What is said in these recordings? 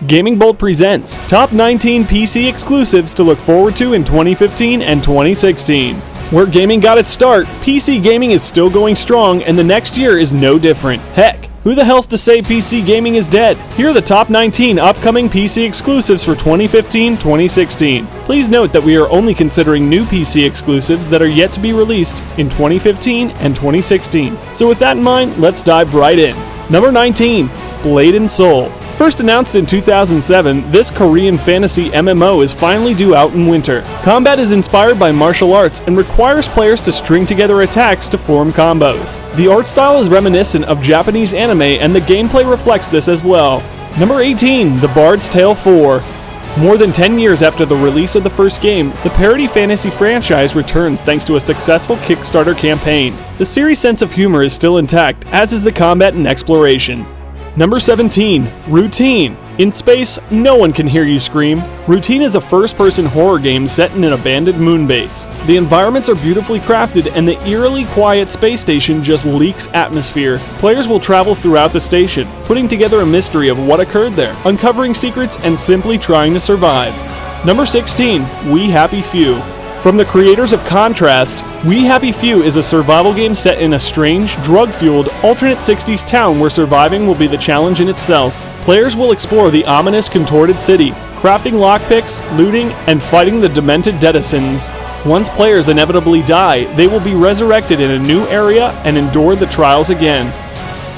Gaming Bolt presents Top 19 PC Exclusives to look forward to in 2015 and 2016. Where gaming got its start, PC gaming is still going strong and the next year is no different. Heck, who the hell's to say PC gaming is dead? Here are the top 19 upcoming PC exclusives for 2015-2016. Please note that we are only considering new PC exclusives that are yet to be released in 2015 and 2016. So with that in mind, let's dive right in. Number 19, Blade & Soul. First announced in 2007, this Korean fantasy MMO is finally due out in winter. Combat is inspired by martial arts and requires players to string together attacks to form combos. The art style is reminiscent of Japanese anime and the gameplay reflects this as well. Number 18, The Bard's Tale 4. More than 10 years after the release of the first game, the parody fantasy franchise returns thanks to a successful Kickstarter campaign. The series' sense of humor is still intact, as is the combat and exploration. Number 17, Routine. In space, no one can hear you scream. Routine is a first-person horror game set in an abandoned moon base. The environments are beautifully crafted and the eerily quiet space station just leaks atmosphere. Players will travel throughout the station, putting together a mystery of what occurred there, uncovering secrets and simply trying to survive. Number 16, We Happy Few. From the creators of Contrast, We Happy Few is a survival game set in a strange, drug-fueled, alternate 60s town where surviving will be the challenge in itself. Players will explore the ominous, contorted city, crafting lockpicks, looting, and fighting the demented denizens. Once players inevitably die, they will be resurrected in a new area and endure the trials again.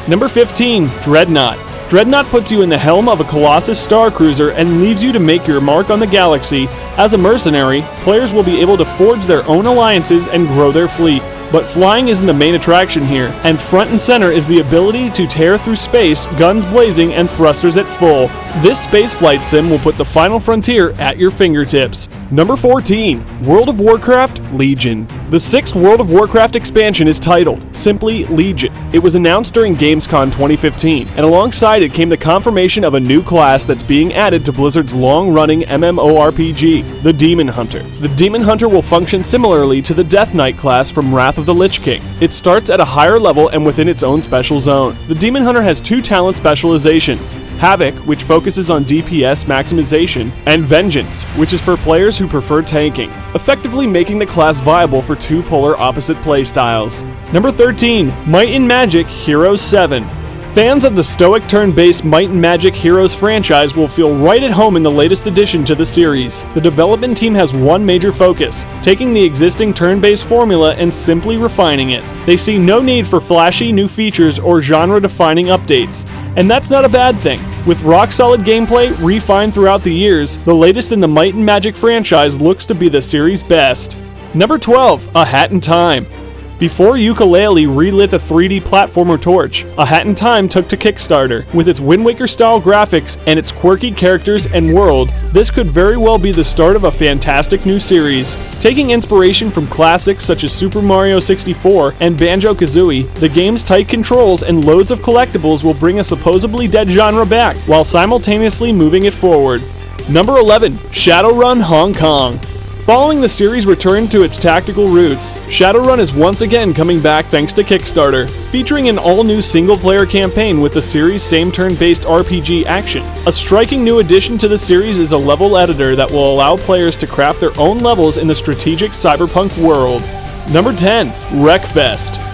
Number 15, Dreadnought. Dreadnought puts you in the helm of a Colossus star cruiser and leaves you to make your mark on the galaxy. As a mercenary, players will be able to forge their own alliances and grow their fleet. But flying isn't the main attraction here, and front and center is the ability to tear through space, guns blazing and thrusters at full. This spaceflight sim will put the final frontier at your fingertips. Number 14, World of Warcraft Legion. The 6th World of Warcraft expansion is titled simply Legion. It was announced during Gamescom 2015, and alongside it came the confirmation of a new class that's being added to Blizzard's long-running MMORPG, the Demon Hunter. The Demon Hunter will function similarly to the Death Knight class from Wrath of the Lich King. It starts at a higher level and within its own special zone. The Demon Hunter has 2 talent specializations: Havoc, which focuses on DPS maximization, and Vengeance, which is for players who prefer tanking, effectively making the class viable for 2 polar opposite playstyles. Number 13, Might and Magic Heroes 7. Fans of the stoic turn-based Might and Magic Heroes franchise will feel right at home in the latest addition to the series. The development team has one major focus: taking the existing turn-based formula and simply refining it. They see no need for flashy new features or genre-defining updates, and that's not a bad thing. With rock-solid gameplay refined throughout the years, the latest in the Might and Magic franchise looks to be the series' best. Number 12, A Hat in Time. Before Yooka-Laylee relit the 3D platformer torch, A Hat in Time took to Kickstarter. With its Wind Waker-style graphics and its quirky characters and world, this could very well be the start of a fantastic new series. Taking inspiration from classics such as Super Mario 64 and Banjo-Kazooie, the game's tight controls and loads of collectibles will bring a supposedly dead genre back, while simultaneously moving it forward. Number 11, Shadowrun Hong Kong. Following the series' return to its tactical roots, Shadowrun is once again coming back thanks to Kickstarter, featuring an all-new single-player campaign with the series' same turn-based RPG action. A striking new addition to the series is a level editor that will allow players to craft their own levels in the strategic cyberpunk world. Number 10, Wreckfest.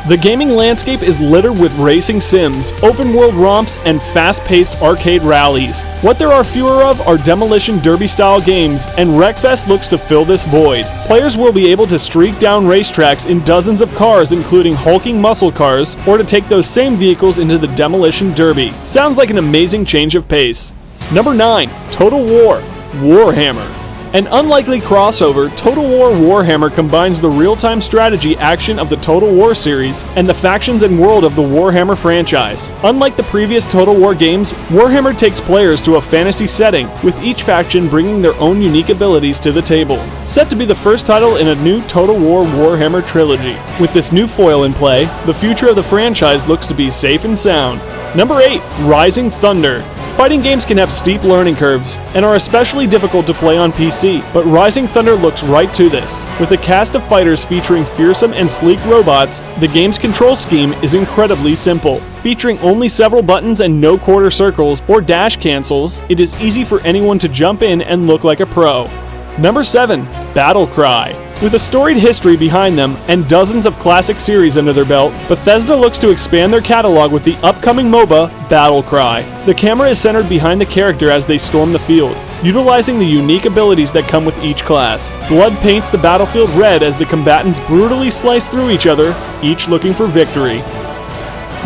The gaming landscape is littered with racing sims, open-world romps, and fast-paced arcade rallies. What there are fewer of are demolition derby-style games, and Wreckfest looks to fill this void. Players will be able to streak down racetracks in dozens of cars, including hulking muscle cars, or to take those same vehicles into the demolition derby. Sounds like an amazing change of pace. Number 9, Total War Warhammer. An unlikely crossover, Total War Warhammer combines the real-time strategy action of the Total War series and the factions and world of the Warhammer franchise. Unlike the previous Total War games, Warhammer takes players to a fantasy setting, with each faction bringing their own unique abilities to the table. Set to be the first title in a new Total War Warhammer trilogy. With this new foil in play, the future of the franchise looks to be safe and sound. Number 8, Rising Thunder. Fighting games can have steep learning curves and are especially difficult to play on PC, but Rising Thunder looks right to this. With a cast of fighters featuring fearsome and sleek robots, the game's control scheme is incredibly simple. Featuring only several buttons and no quarter circles or dash cancels, it is easy for anyone to jump in and look like a pro. Number 7. Battle Cry. With a storied history behind them and dozens of classic series under their belt, Bethesda looks to expand their catalog with the upcoming MOBA, Battle Cry. The camera is centered behind the character as they storm the field, utilizing the unique abilities that come with each class. Blood paints the battlefield red as the combatants brutally slice through each other, each looking for victory.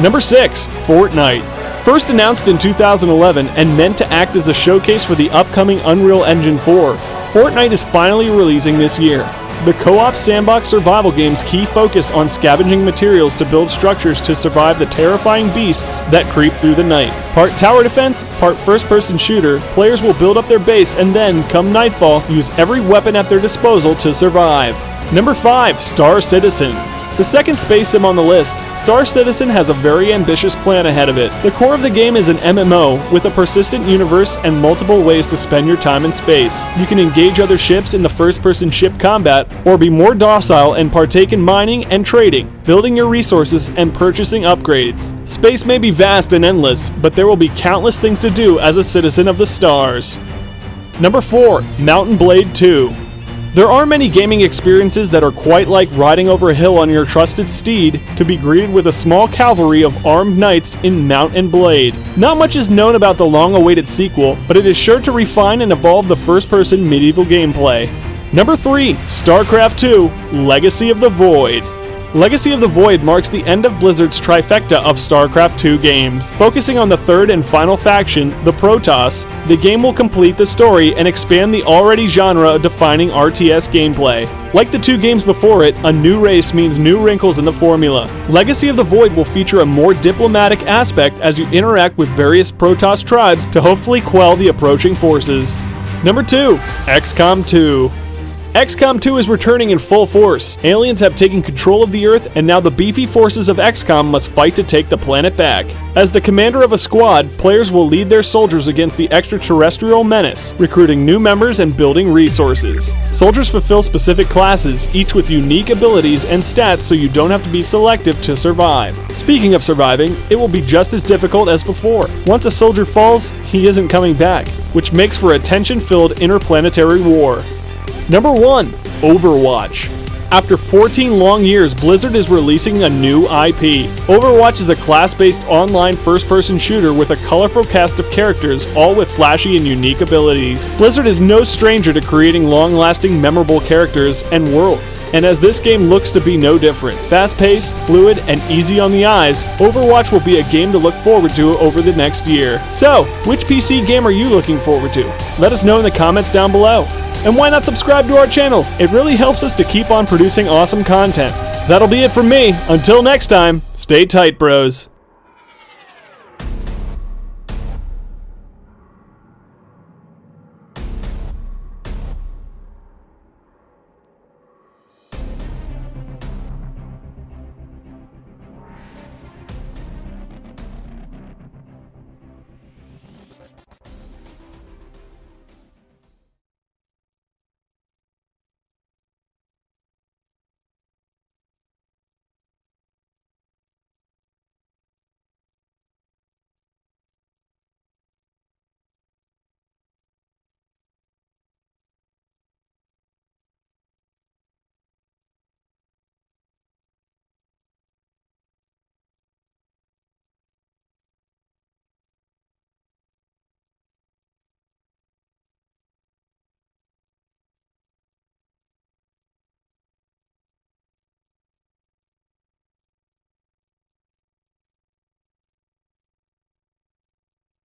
Number 6. Fortnite. First announced in 2011 and meant to act as a showcase for the upcoming Unreal Engine 4, Fortnite is finally releasing this year. The co-op sandbox survival game's key focus on scavenging materials to build structures to survive the terrifying beasts that creep through the night. Part tower defense, part first-person shooter, players will build up their base and then, come nightfall, use every weapon at their disposal to survive. Number 5. Star Citizen. The second space sim on the list, Star Citizen has a very ambitious plan ahead of it. The core of the game is an MMO with a persistent universe and multiple ways to spend your time in space. You can engage other ships in the first-person ship combat, or be more docile and partake in mining and trading, building your resources and purchasing upgrades. Space may be vast and endless, but there will be countless things to do as a citizen of the stars. Number 4. Mount & Blade 2. There are many gaming experiences that are quite like riding over a hill on your trusted steed to be greeted with a small cavalry of armed knights in Mount & Blade. Not much is known about the long-awaited sequel, but it is sure to refine and evolve the first-person medieval gameplay. Number 3. StarCraft 2: Legacy of the Void. Legacy of the Void marks the end of Blizzard's trifecta of StarCraft 2 games. Focusing on the third and final faction, the Protoss, the game will complete the story and expand the already genre-defining RTS gameplay. Like the two games before it, a new race means new wrinkles in the formula. Legacy of the Void will feature a more diplomatic aspect as you interact with various Protoss tribes to hopefully quell the approaching forces. Number 2. XCOM 2. XCOM 2 is returning in full force. Aliens have taken control of the Earth, and now the beefy forces of XCOM must fight to take the planet back. As the commander of a squad, players will lead their soldiers against the extraterrestrial menace, recruiting new members and building resources. Soldiers fulfill specific classes, each with unique abilities and stats, so you don't have to be selective to survive. Speaking of surviving, it will be just as difficult as before. Once a soldier falls, he isn't coming back, which makes for a tension-filled interplanetary war. Number 1. Overwatch. After 14 long years, Blizzard is releasing a new IP. Overwatch is a class-based online first-person shooter with a colorful cast of characters, all with flashy and unique abilities. Blizzard is no stranger to creating long-lasting, memorable characters and worlds, and as this game looks to be no different. Fast-paced, fluid, and easy on the eyes, Overwatch will be a game to look forward to over the next year. So, which PC game are you looking forward to? Let us know in the comments down below. And why not subscribe to our channel? It really helps us to keep on producing awesome content. That'll be it from me. Until next time, stay tight, bros.